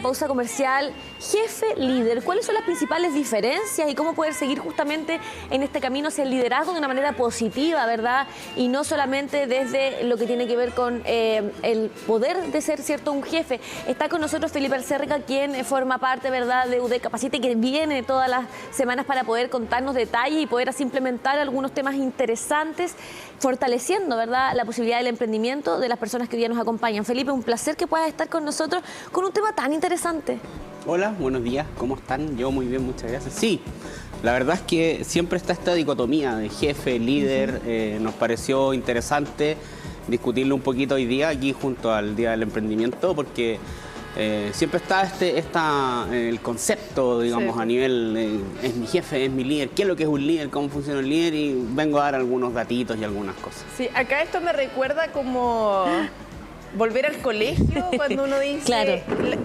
Pausa comercial, jefe líder, ¿cuáles son las principales diferencias y cómo poder seguir justamente en este camino hacia el liderazgo de una manera positiva, ¿verdad? Y no solamente desde lo que tiene que ver con el poder de ser, ¿cierto?, un jefe. Está con nosotros Felipe Alcerca, quien forma parte, ¿verdad?, de UD Capacita y que viene todas las semanas para poder contarnos detalles y poder así implementar algunos temas interesantes, fortaleciendo, ¿verdad?, la posibilidad del emprendimiento de las personas que hoy día nos acompañan. Felipe, un placer que puedas estar con nosotros con un tema tan interesante. Hola, buenos días, ¿cómo están? Yo muy bien, muchas gracias. Sí, la verdad es que siempre está esta dicotomía de jefe, líder. Nos pareció interesante discutirlo un poquito hoy día aquí junto al Día del Emprendimiento, porque siempre está el concepto, digamos, sí, a nivel es mi jefe, es mi líder, qué es lo que es un líder, cómo funciona el líder, y vengo a dar algunos datitos y algunas cosas. Sí, acá esto me recuerda como volver al colegio, cuando uno dice claro,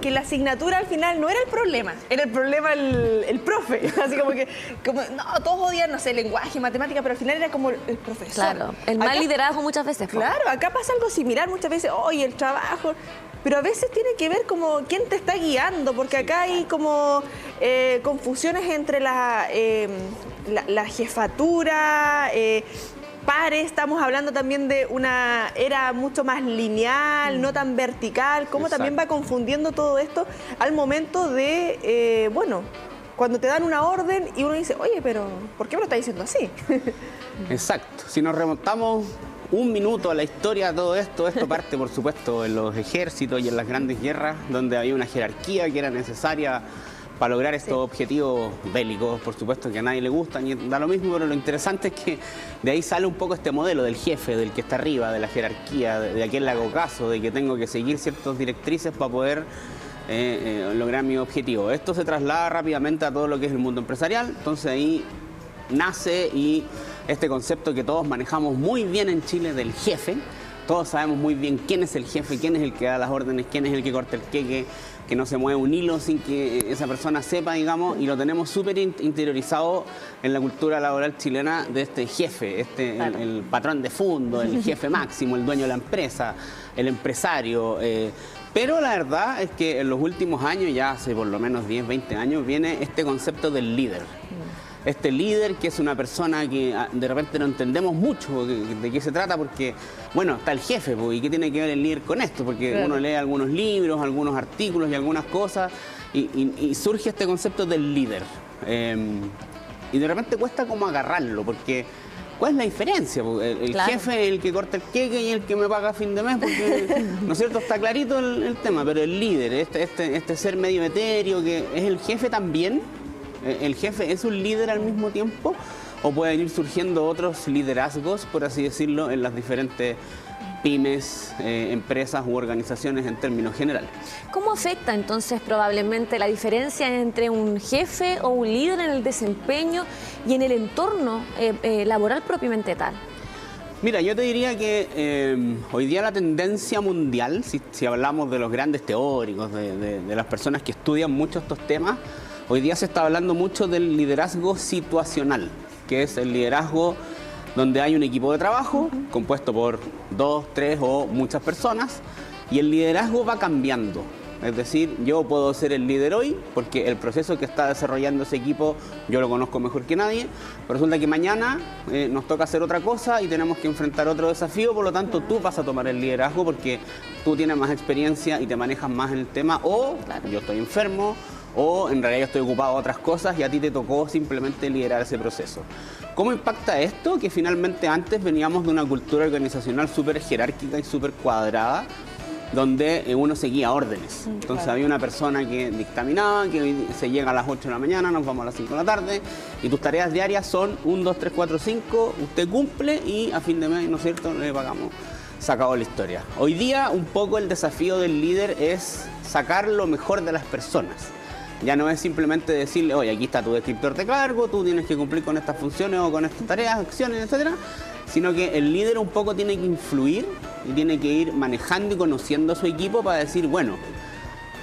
que la asignatura al final no era el problema el profe. Así no, todos odian, no sé, lenguaje, matemática, pero al final era como el profesor. Claro, el mal liderazgo muchas veces. Claro, acá pasa algo similar muchas veces, oye, el trabajo, pero a veces tiene que ver como quién te está guiando, porque acá hay como confusiones entre la jefatura, pares. Estamos hablando también de una era mucho más lineal, no tan vertical. ¿Cómo Exacto. también va confundiendo todo esto al momento de, cuando te dan una orden y uno dice, oye, pero ¿por qué me lo está diciendo así? Exacto. Si nos remontamos un minuto a la historia de todo esto, parte, por supuesto, en los ejércitos y en las grandes guerras, donde había una jerarquía que era necesaria para lograr estos objetivos bélicos, por supuesto que a nadie le gustan y da lo mismo, pero lo interesante es que de ahí sale un poco este modelo del jefe, del que está arriba, de la jerarquía, de a quién le hago caso, de que tengo que seguir ciertas directrices para poder lograr mi objetivo. Esto se traslada rápidamente a todo lo que es el mundo empresarial, entonces ahí nace y este concepto que todos manejamos muy bien en Chile del jefe. Todos sabemos muy bien quién es el jefe, quién es el que da las órdenes, quién es el que corta el queque, que no se mueve un hilo sin que esa persona sepa, digamos, y lo tenemos súper interiorizado en la cultura laboral chilena de este jefe, claro, el patrón de fondo, el jefe máximo, el dueño de la empresa, el empresario. Pero la verdad es que en los últimos años, ya hace por lo menos 10, 20 años, viene este concepto del líder. Este líder que es una persona que de repente no entendemos mucho de qué se trata, porque, bueno, está el jefe, ¿y qué tiene que ver el líder con esto? Porque claro, uno lee algunos libros, algunos artículos y algunas cosas, y surge este concepto del líder. Y de repente cuesta como agarrarlo, porque ¿cuál es la diferencia? El claro, jefe es el que corta el queque y el que me paga a fin de mes, porque, ¿no es cierto?, está clarito el tema, pero el líder, este ser medio etéreo, que es el jefe también. ¿El jefe es un líder al mismo tiempo o pueden ir surgiendo otros liderazgos, por así decirlo, en las diferentes pymes, empresas u organizaciones en términos generales? ¿Cómo afecta entonces probablemente la diferencia entre un jefe o un líder en el desempeño y en el entorno laboral propiamente tal? Mira, yo te diría que hoy día la tendencia mundial, si hablamos de los grandes teóricos, de las personas que estudian mucho estos temas, hoy día se está hablando mucho del liderazgo situacional, que es el liderazgo donde hay un equipo de trabajo compuesto por 2, 3 o muchas personas, y el liderazgo va cambiando. Es decir, yo puedo ser el líder hoy porque el proceso que está desarrollando ese equipo yo lo conozco mejor que nadie, pero resulta que mañana nos toca hacer otra cosa y tenemos que enfrentar otro desafío, por lo tanto tú vas a tomar el liderazgo porque tú tienes más experiencia y te manejas más en el tema, o claro, yo estoy enfermo, o en realidad yo estoy ocupado de otras cosas y a ti te tocó simplemente liderar ese proceso. ¿Cómo impacta esto? Que finalmente antes veníamos de una cultura organizacional súper jerárquica y súper cuadrada, donde uno seguía órdenes. Entonces había una persona que dictaminaba, que se llega a las 8 de la mañana, nos vamos a las 5 de la tarde, y tus tareas diarias son 1, 2, 3, 4, 5, usted cumple y a fin de mes, ¿no es cierto?, le pagamos. Se acabó la historia. Hoy día un poco el desafío del líder es sacar lo mejor de las personas. Ya no es simplemente decirle, oye, aquí está tu descriptor de cargo, tú tienes que cumplir con estas funciones o con estas tareas, acciones, etcétera, sino que el líder un poco tiene que influir y tiene que ir manejando y conociendo a su equipo para decir, bueno,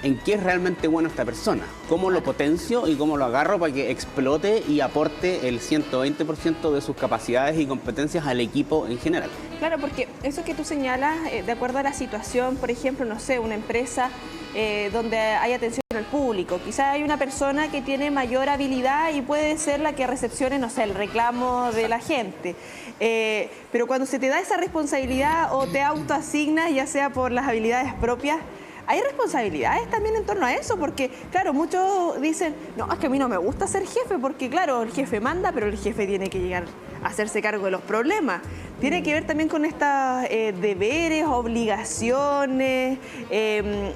¿en qué es realmente bueno esta persona? ¿Cómo lo potencio y cómo lo agarro para que explote y aporte el 120% de sus capacidades y competencias al equipo en general? Claro, porque eso que tú señalas, de acuerdo a la situación, por ejemplo, no sé, una empresa donde hay atención al público. Quizás hay una persona que tiene mayor habilidad y puede ser la que recepcione, no sé, el reclamo de la gente. Pero cuando se te da esa responsabilidad o te autoasignas, ya sea por las habilidades propias, hay responsabilidades también en torno a eso, porque, claro, muchos dicen, no, es que a mí no me gusta ser jefe, porque, claro, el jefe manda, pero el jefe tiene que llegar a hacerse cargo de los problemas. Tiene que ver también con estos deberes, obligaciones,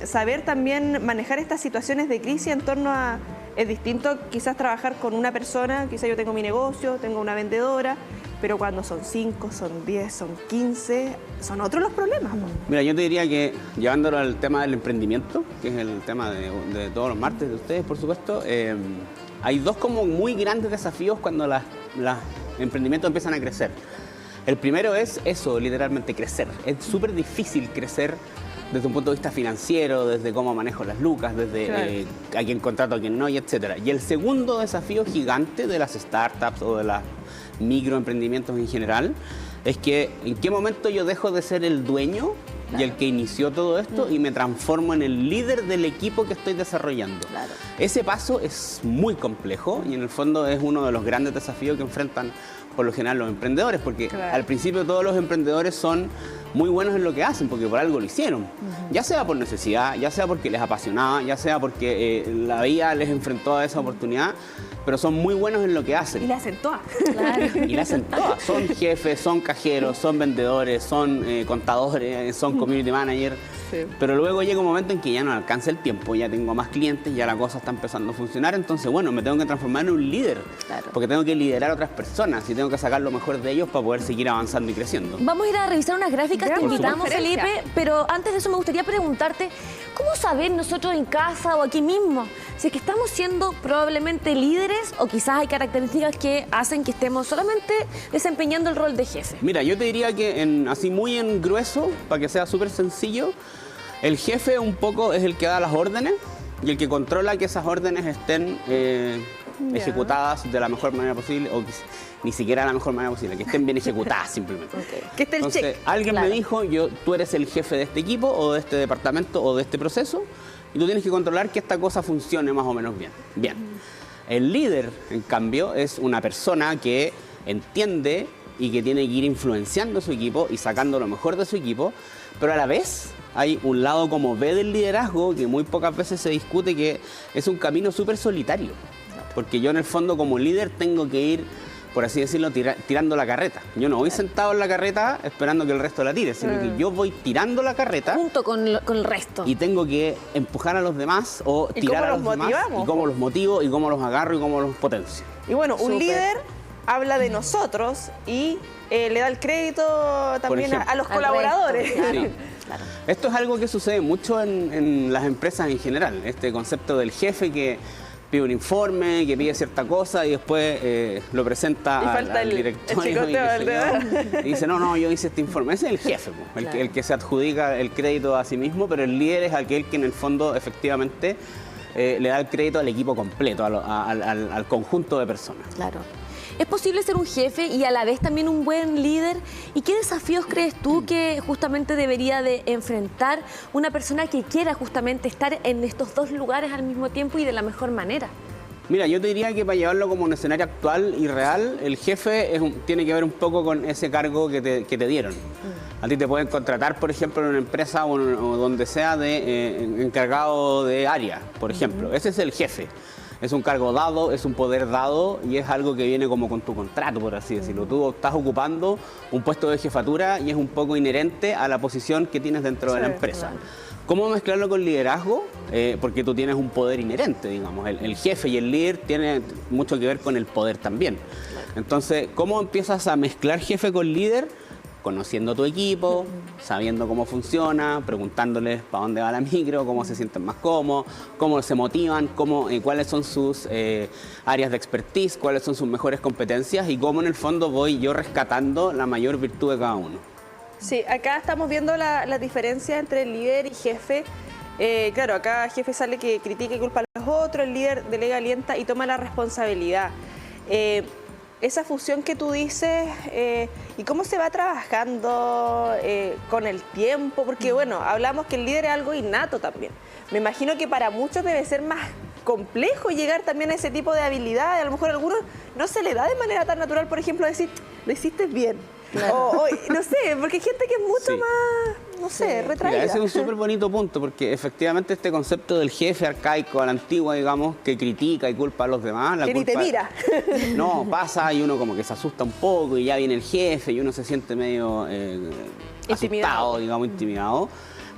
saber también manejar estas situaciones de crisis en torno a... Es distinto quizás trabajar con una persona, quizás yo tengo mi negocio, tengo una vendedora, pero cuando son 5, son 10, son 15, son otros los problemas. Mira, yo te diría que llevándolo al tema del emprendimiento, que es el tema de todos los martes de ustedes, por supuesto, hay dos como muy grandes desafíos cuando los emprendimientos empiezan a crecer. El primero es eso, literalmente crecer. Es súper difícil crecer desde un punto de vista financiero, desde cómo manejo las lucas, desde a quién contrato, a quién no, y etcétera. Y el segundo desafío gigante de las startups o de los microemprendimientos en general es que en qué momento yo dejo de ser el dueño y el que inició todo esto y me transformo en el líder del equipo que estoy desarrollando. Ese paso es muy complejo y en el fondo es uno de los grandes desafíos que enfrentan por lo general los emprendedores, porque al principio todos los emprendedores son muy buenos en lo que hacen, porque por algo lo hicieron. Ya sea por necesidad, ya sea porque les apasionaba, ya sea porque la vida les enfrentó a esa oportunidad, pero son muy buenos en lo que hacen. Y la hacen todas. Y la hacen todas. Son jefes, son cajeros, son vendedores, son contadores, son community manager. Pero luego llega un momento en que ya no alcanza el tiempo, ya tengo más clientes, ya la cosa está empezando a funcionar, entonces bueno, me tengo que transformar en un líder, porque tengo que liderar a otras personas y tengo que sacar lo mejor de ellos para poder seguir avanzando y creciendo. Vamos a ir a revisar unas gráficas, te invitamos, Felipe, pero antes de eso me gustaría preguntarte, ¿cómo saber nosotros en casa o aquí mismo si es que estamos siendo probablemente líderes o quizás hay características que hacen que estemos solamente desempeñando el rol de jefe? Mira, yo te diría que así muy en grueso, para que sea súper sencillo, el jefe un poco es el que da las órdenes y el que controla que esas órdenes estén ejecutadas de la mejor manera posible o ni siquiera de la mejor manera posible, que estén bien ejecutadas simplemente. Que esté el check. Alguien me dijo, tú eres el jefe de este equipo o de este departamento o de este proceso y tú tienes que controlar que esta cosa funcione más o menos bien. El líder, en cambio, es una persona que entiende y que tiene que ir influenciando a su equipo y sacando lo mejor de su equipo, pero a la vez hay un lado como B del liderazgo que muy pocas veces se discute, que es un camino súper solitario. Porque yo en el fondo como líder tengo que ir, por así decirlo, tirando la carreta. Yo no voy sentado en la carreta esperando que el resto la tire, sino que yo voy tirando la carreta. Junto con el resto. Y tengo que empujar a los demás o tirar a los demás. Y cómo los motivo, y cómo los agarro y cómo los potencio. Y bueno, un líder habla de nosotros y le da el crédito también a los colaboradores. Sí. Esto es algo que sucede mucho en las empresas en general, este concepto del jefe que pide un informe, que pide cierta cosa y después lo presenta al directorio y dice, no, yo hice este informe. Ese es el jefe, el que se adjudica el crédito a sí mismo, pero el líder es aquel que en el fondo efectivamente le da el crédito al equipo completo, al conjunto de personas. Claro. ¿Es posible ser un jefe y a la vez también un buen líder? ¿Y qué desafíos crees tú que justamente debería de enfrentar una persona que quiera justamente estar en estos dos lugares al mismo tiempo y de la mejor manera? Mira, yo te diría que para llevarlo como un escenario actual y real, el jefe tiene que ver un poco con ese cargo que te dieron. A ti te pueden contratar, por ejemplo, en una empresa o donde sea de encargado de área, por ejemplo. Ese es el jefe. Es un cargo dado, es un poder dado y es algo que viene como con tu contrato, por así decirlo. Tú estás ocupando un puesto de jefatura y es un poco inherente a la posición que tienes dentro de la empresa. ¿Cómo mezclarlo con liderazgo? Porque tú tienes un poder inherente, digamos. El jefe y el líder tienen mucho que ver con el poder también. Entonces, ¿cómo empiezas a mezclar jefe con líder? Conociendo tu equipo, sabiendo cómo funciona, preguntándoles para dónde va la micro, cómo se sienten más cómodos, cómo se motivan, cuáles son sus áreas de expertise, cuáles son sus mejores competencias y cómo en el fondo voy yo rescatando la mayor virtud de cada uno. Sí, acá estamos viendo la diferencia entre el líder y jefe. Claro, acá jefe sale que critica y culpa a los otros, el líder delega, alienta y toma la responsabilidad. Esa fusión que tú dices y cómo se va trabajando con el tiempo, porque bueno, hablamos que el líder es algo innato también, me imagino que para muchos debe ser más complejo llegar también a ese tipo de habilidades. A lo mejor a algunos no se le da de manera tan natural, por ejemplo, decir, lo hiciste bien. Claro. O, no sé, porque hay gente que es mucho más, no sé, retraída. Mira, ese es un súper bonito punto, porque efectivamente este concepto del jefe arcaico a la antigua, digamos, que critica y culpa a los demás. Que ni te mira. No, pasa y uno como que se asusta un poco y ya viene el jefe y uno se siente medio asustado, digamos, intimidado.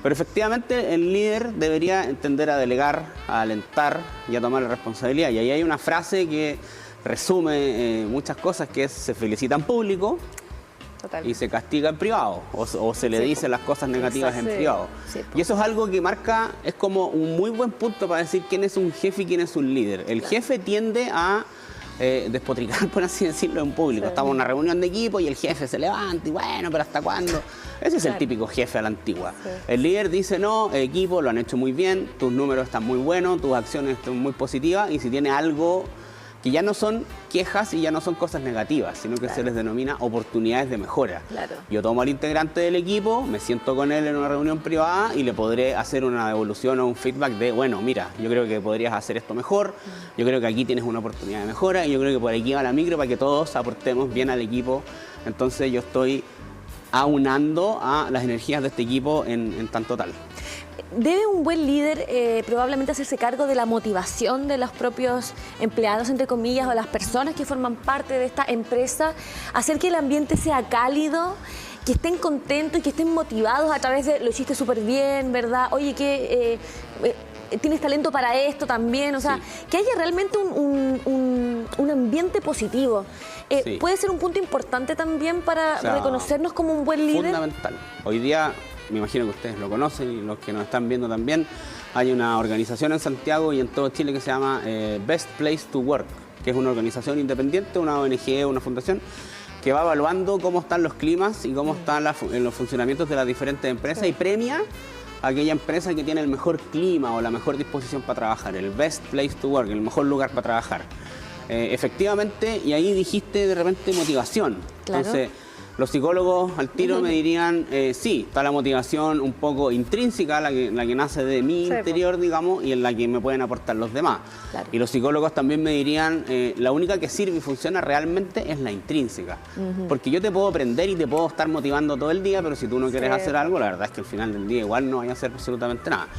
Pero efectivamente el líder debería entender a delegar, a alentar y a tomar la responsabilidad. Y ahí hay una frase que resume muchas cosas, que es: se felicita en público. Total. Y se castiga en privado, o se le dicen las cosas negativas en privado. Sí. Y eso es algo que marca, es como un muy buen punto para decir quién es un jefe y quién es un líder. El jefe tiende a despotricar, por así decirlo, en público. Sí. Estamos en una reunión de equipo y el jefe se levanta y bueno, pero ¿hasta cuándo? Ese es el típico jefe a la antigua. Sí. El líder dice: no, equipo, lo han hecho muy bien, tus números están muy buenos, tus acciones están muy positivas, y si tiene algo que ya no son quejas y ya no son cosas negativas, sino que se les denomina oportunidades de mejora. Claro. Yo tomo al integrante del equipo, me siento con él en una reunión privada y le podré hacer una devolución o un feedback de: bueno, mira, yo creo que podrías hacer esto mejor, yo creo que aquí tienes una oportunidad de mejora y yo creo que por aquí va la micro para que todos aportemos bien al equipo. Entonces yo estoy aunando a las energías de este equipo en tanto tal. ¿Debe un buen líder probablemente hacerse cargo de la motivación de los propios empleados, entre comillas, o las personas que forman parte de esta empresa, hacer que el ambiente sea cálido, que estén contentos y que estén motivados a través de: lo hiciste súper bien, ¿verdad? Oye, que tienes talento para esto también, o sea, Sí. que haya realmente un ambiente positivo. Sí. Puede ser un punto importante también para O sea, reconocernos como un buen líder. Fundamental. Hoy día, me imagino que ustedes lo conocen y los que nos están viendo también, hay una organización en Santiago y en todo Chile que se llama Best Place to Work, que es una organización independiente, una ONG, una fundación, que va evaluando cómo están los climas y cómo están los funcionamientos de las diferentes empresas y premia a aquella empresa que tiene el mejor clima o la mejor disposición para trabajar, el Best Place to Work, el mejor lugar para trabajar. Efectivamente, y ahí dijiste de repente motivación. Claro. Entonces, los psicólogos al tiro me dirían: sí, está la motivación un poco intrínseca, la que nace de mi interior, digamos, y en la que me pueden aportar los demás. Claro. Y los psicólogos también me dirían: la única que sirve y funciona realmente es la intrínseca. Porque yo te puedo aprender y te puedo estar motivando todo el día, pero si tú no quieres hacer algo, la verdad es que al final del día igual no vayas a hacer absolutamente nada.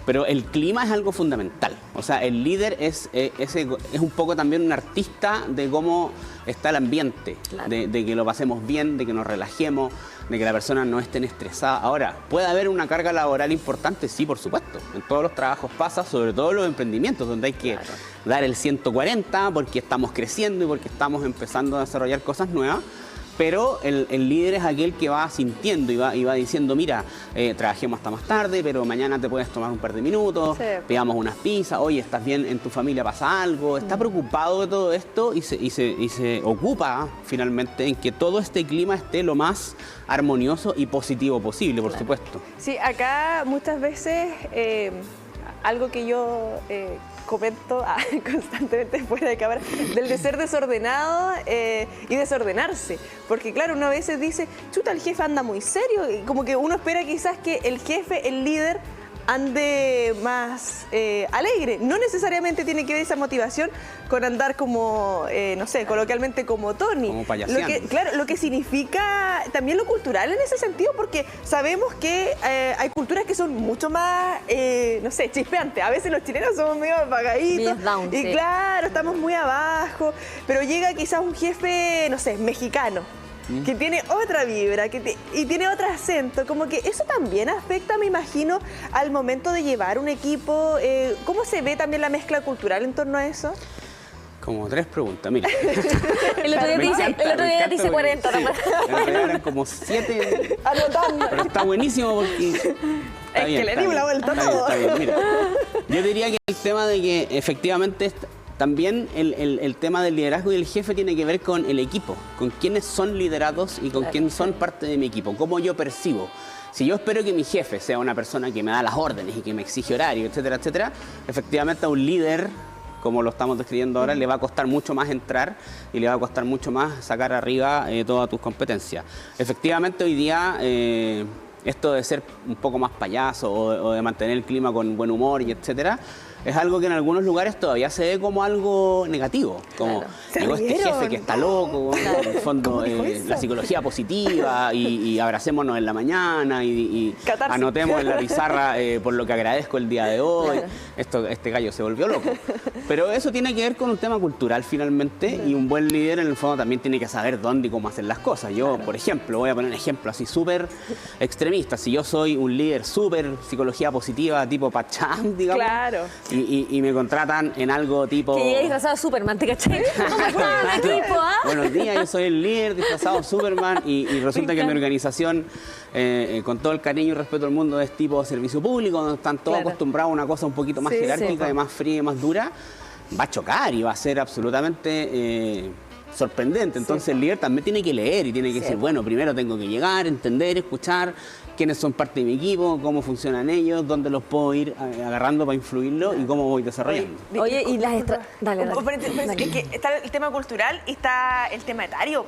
Pero el clima es algo fundamental. O sea, el líder es un poco también un artista de cómo está el ambiente, Claro. de que lo pasemos bien, de que nos relajemos, de que la persona no esté estresada. Ahora, ¿puede haber una carga laboral importante? Sí, por supuesto. En todos los trabajos pasa, sobre todo en los emprendimientos, donde hay que dar el 140 porque estamos creciendo y porque estamos empezando a desarrollar cosas nuevas. Pero el líder es aquel que va sintiendo y va diciendo: mira, trabajemos hasta más tarde, pero mañana te puedes tomar un par de minutos, Sí. pidamos unas pizzas, oye, ¿estás bien? ¿En tu familia pasa algo? Está preocupado de todo esto y se ocupa finalmente en que todo este clima esté lo más armonioso y positivo posible, por supuesto. Sí, acá muchas veces algo que yo comento constantemente fuera de cámara, del de ser desordenado y desordenarse. Porque claro, uno a veces dice: chuta, el jefe anda muy serio, y como que uno espera quizás que el jefe, el líder, ande más alegre. No necesariamente tiene que ver esa motivación con andar como, no sé, coloquialmente como Tony. Como payaseando. Claro, lo que significa también lo cultural en ese sentido, porque sabemos que hay culturas que son mucho más, no sé, chispeantes. A veces los chilenos somos medio apagaditos. Medio down, y sí. claro, estamos muy abajo. Pero llega quizás un jefe, no sé, mexicano, que tiene otra vibra y tiene otro acento. Como que eso también afecta, me imagino, al momento de llevar un equipo. ¿Cómo se ve también la mezcla cultural en torno a eso? Como 3 preguntas, mira. El otro día Me encanta, te me dice encanta 40. porque- nomás. sí, el otro día eran como 7, Anotando. pero está buenísimo porque... Es que le dimos la vuelta a todo. Está bien, mira. Yo diría que el tema de que efectivamente también el tema del liderazgo y el jefe tiene que ver con el equipo, con quiénes son liderados y con quiénes son parte de mi equipo, cómo yo percibo. Si yo espero que mi jefe sea una persona que me da las órdenes y que me exige horario, etcétera, etcétera, efectivamente a un líder, como lo estamos describiendo ahora, le va a costar mucho más entrar y le va a costar mucho más sacar arriba todas tus competencias. Efectivamente, hoy día esto de ser un poco más payaso o de mantener el clima con buen humor y etcétera, es algo que en algunos lugares todavía se ve como algo negativo. Como, llegó este jefe que está loco, en el fondo, la psicología positiva y abracémonos en la mañana y anotemos en la pizarra por lo que agradezco el día de hoy. Este gallo se volvió loco. Pero eso tiene que ver con un tema cultural finalmente y un buen líder en el fondo también tiene que saber dónde y cómo hacer las cosas. Yo, por ejemplo, voy a poner un ejemplo así súper extremista. Si yo soy un líder súper psicología positiva, tipo Pacham, digamos. Claro. Y me contratan en algo tipo... Que llegué disfrazado de Superman, ¿te caché? ¿Cómo está el equipo, ah? Buenos días, yo soy el líder disfrazado de Superman y resulta que mi organización, con todo el cariño y respeto del mundo, es tipo servicio público, donde están todos acostumbrados a una cosa un poquito más jerárquica y más fría y más dura. Va a chocar y va a ser absolutamente... sorprendente. Entonces el líder también tiene que leer y tiene que decir, bueno, primero tengo que llegar, entender, escuchar quiénes son parte de mi equipo, cómo funcionan ellos, dónde los puedo ir agarrando para influirlo y cómo voy desarrollando. Oye, y las Dale. Es que está el tema cultural y está el tema etario.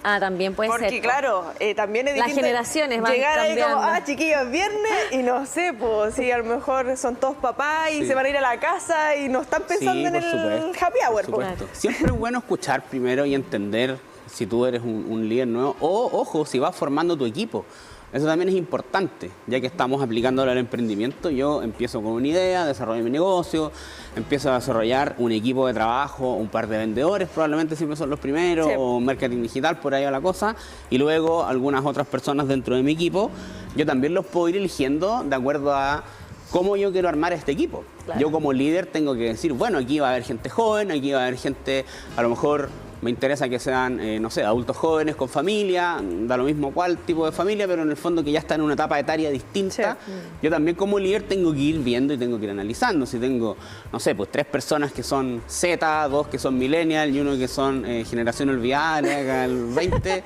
Ah, también puede ser. Porque claro, también es las distinto generacionas van llegar cambiando. ahí como, chiquillos, es viernes y no sé, pues si a lo mejor son todos papás y se van a ir a la casa y no están pensando en el happy hour. Por supuesto. Siempre es bueno escuchar primero y entender si tú eres un líder nuevo o, ojo, si vas formando tu equipo. Eso también es importante, ya que estamos aplicándolo al emprendimiento. Yo empiezo con una idea, desarrollo mi negocio, empiezo a desarrollar un equipo de trabajo, un par de vendedores, probablemente siempre son los primeros, o marketing digital, por ahí va la cosa, y luego algunas otras personas dentro de mi equipo. Yo también los puedo ir eligiendo de acuerdo a cómo yo quiero armar este equipo. Claro. Yo como líder tengo que decir, bueno, aquí va a haber gente joven, aquí va a haber gente, a lo mejor... Me interesa que sean, no sé, adultos jóvenes con familia, da lo mismo cuál tipo de familia, pero en el fondo que ya están en una etapa etaria distinta. Sí. Yo también como líder tengo que ir viendo y tengo que ir analizando. Si tengo, no sé, pues 3 personas que son Z, 2 que son millennial y 1 que son generación olvidada, el 20,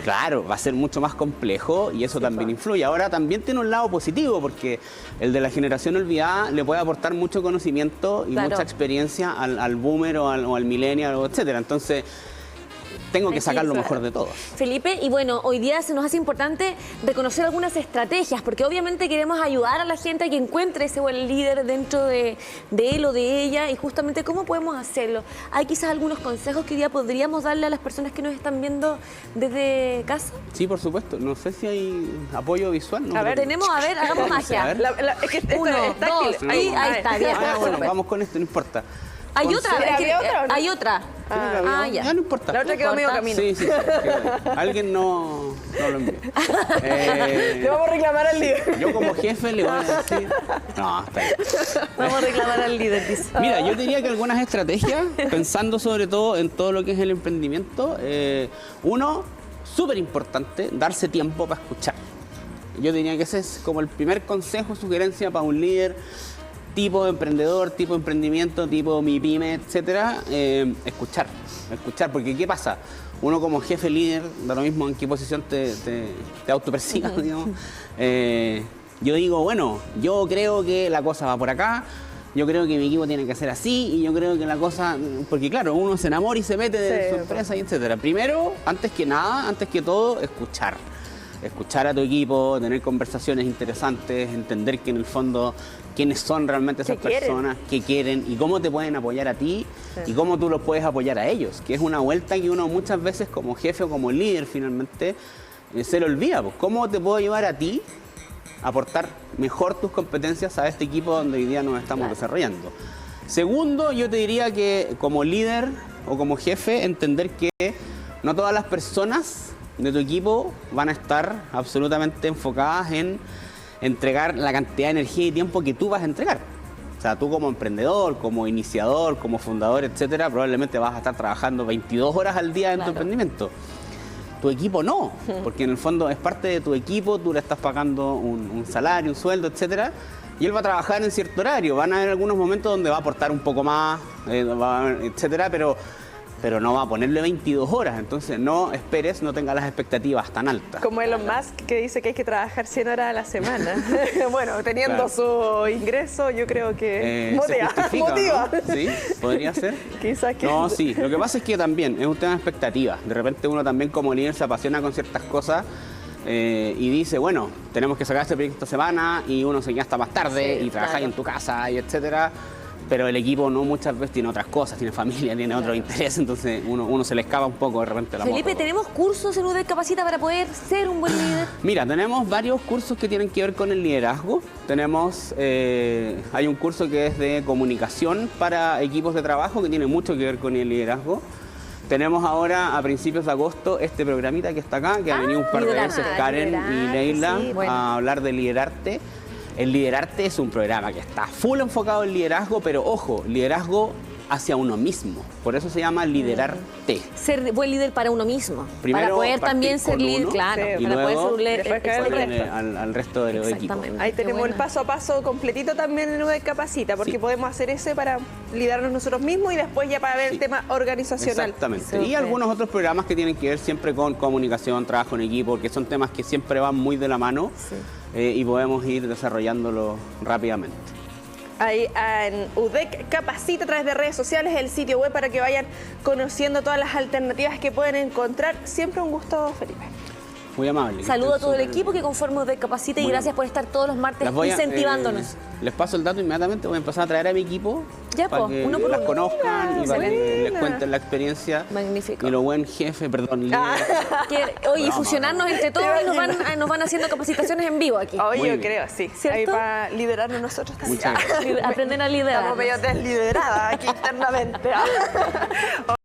claro, va a ser mucho más complejo y eso también influye. Ahora también tiene un lado positivo porque el de la generación olvidada le puede aportar mucho conocimiento y mucha experiencia al boomer o al millennial, etcétera. Entonces, tengo que sacar lo mejor de todos. Felipe, y bueno, hoy día se nos hace importante reconocer algunas estrategias, porque obviamente queremos ayudar a la gente a que encuentre ese buen líder dentro de él o de ella, y justamente cómo podemos hacerlo. ¿Hay quizás algunos consejos que hoy día podríamos darle a las personas que nos están viendo desde casa? Sí, por supuesto. No sé si hay apoyo visual. ¿No? A ver, hagamos magia. Es que esto 1, 2, ahí está, bien. Bueno, vamos con esto, no importa. ¿Hay otra? ¿Hay otra? Ya no importa. La otra quedó medio camino. Sí. Alguien no lo envió. Le vamos a reclamar al líder. Yo como jefe le voy a decir... No, está bien. Vamos a reclamar al líder, dice. Mira, yo diría que algunas estrategias, pensando sobre todo en todo lo que es el emprendimiento, uno, súper importante, darse tiempo para escuchar. Yo diría que ese es como el primer consejo, sugerencia para un líder tipo de emprendedor, tipo de emprendimiento, tipo mi pyme, etcétera, escuchar, porque ¿qué pasa? Uno como jefe líder, da lo mismo en qué posición te autopersigas, digamos. Yo digo, bueno, yo creo que la cosa va por acá, yo creo que mi equipo tiene que ser así, y yo creo que la cosa, porque claro, uno se enamora y se mete de su empresa, y etcétera. Primero, antes que nada, antes que todo, escuchar a tu equipo, tener conversaciones interesantes, entender que en el fondo quiénes son realmente esas personas, qué quieren y cómo te pueden apoyar a ti y cómo tú los puedes apoyar a ellos, que es una vuelta que uno muchas veces como jefe o como líder finalmente se le olvida. Pues, ¿cómo te puedo llevar a ti a aportar mejor tus competencias a este equipo donde hoy día nos estamos desarrollando? Segundo, yo te diría que como líder o como jefe, entender que no todas las personas de tu equipo van a estar absolutamente enfocadas en entregar la cantidad de energía y tiempo que tú vas a entregar. O sea, tú como emprendedor, como iniciador, como fundador, etcétera, probablemente vas a estar trabajando 22 horas al día en tu emprendimiento. Tu equipo no, porque en el fondo es parte de tu equipo, tú le estás pagando un salario, un sueldo, etcétera, y él va a trabajar en cierto horario. Van a haber algunos momentos donde va a aportar un poco más, etcétera, pero no va a ponerle 22 horas, entonces no esperes, no tengas las expectativas tan altas. Como Elon Musk, que dice que hay que trabajar 100 horas a la semana. Bueno, teniendo su ingreso, yo creo que motiva. ¿No? Sí, podría ser. Quizás que... No, sí, lo que pasa es que también es un tema de expectativas. De repente uno también como líder se apasiona con ciertas cosas y dice, bueno, tenemos que sacar este proyecto esta semana y uno se queda hasta más tarde Sí, y trabajáis claro. en tu casa y etcétera. Pero el equipo no muchas veces tiene otras cosas, tiene familia, tiene otros intereses, entonces uno se le escapa un poco de repente la Felipe, moto. ¿tenemos cursos en UDEC Capacita para poder ser un buen líder? Mira, tenemos varios cursos que tienen que ver con el liderazgo. Tenemos, hay un curso que es de comunicación para equipos de trabajo que tiene mucho que ver con el liderazgo. Tenemos ahora a principios de agosto este programita que está acá, que ha venido un par de Liderarte. veces Karen y Liderarte, Leila sí, bueno. a hablar de liderarte. El liderarte es un programa que está full enfocado en liderazgo, pero ojo, liderazgo hacia uno mismo. Por eso se llama liderarte. Ser buen líder para uno mismo. Primero para poder partir también ser con líder, uno, claro. sí, y para poder luego ser un líder. después caer el Ponerle resto. al resto de los equipos. Exactamente. Ahí Qué tenemos el buena. paso a paso completito también en UDEC Capacita, porque Sí. podemos hacer ese para liderarnos nosotros mismos y después ya para ver Sí. el tema organizacional. Exactamente. Y Súper. algunos otros programas que tienen que ver siempre con comunicación, trabajo en equipo, que son temas que siempre van muy de la mano y podemos ir desarrollándolo rápidamente. Ahí en UDEC Capacita a través de redes sociales, el sitio web para que vayan conociendo todas las alternativas que pueden encontrar. Siempre un gusto, Felipe. Muy amable. Saludo a todo el Súper- equipo que conforma UDEC Capacita y Muy gracias bien. por estar todos los martes Las voy a, incentivándonos. les paso el dato inmediatamente, voy a empezar a traer a mi equipo Ya, para po, que uno por las uno. conozcan y para que Buena. les cuenten la experiencia. Magnífico. Y lo buen jefe, perdón, líder. Que, oye, Broma, fusionarnos entre todos y nos van haciendo capacitaciones en vivo aquí. Hoy Muy yo bien. creo, sí. ¿Cierto? Ahí para liderarnos nosotros también. Muchas gracias. Aprender a liderar. Estamos medio desliderada aquí internamente.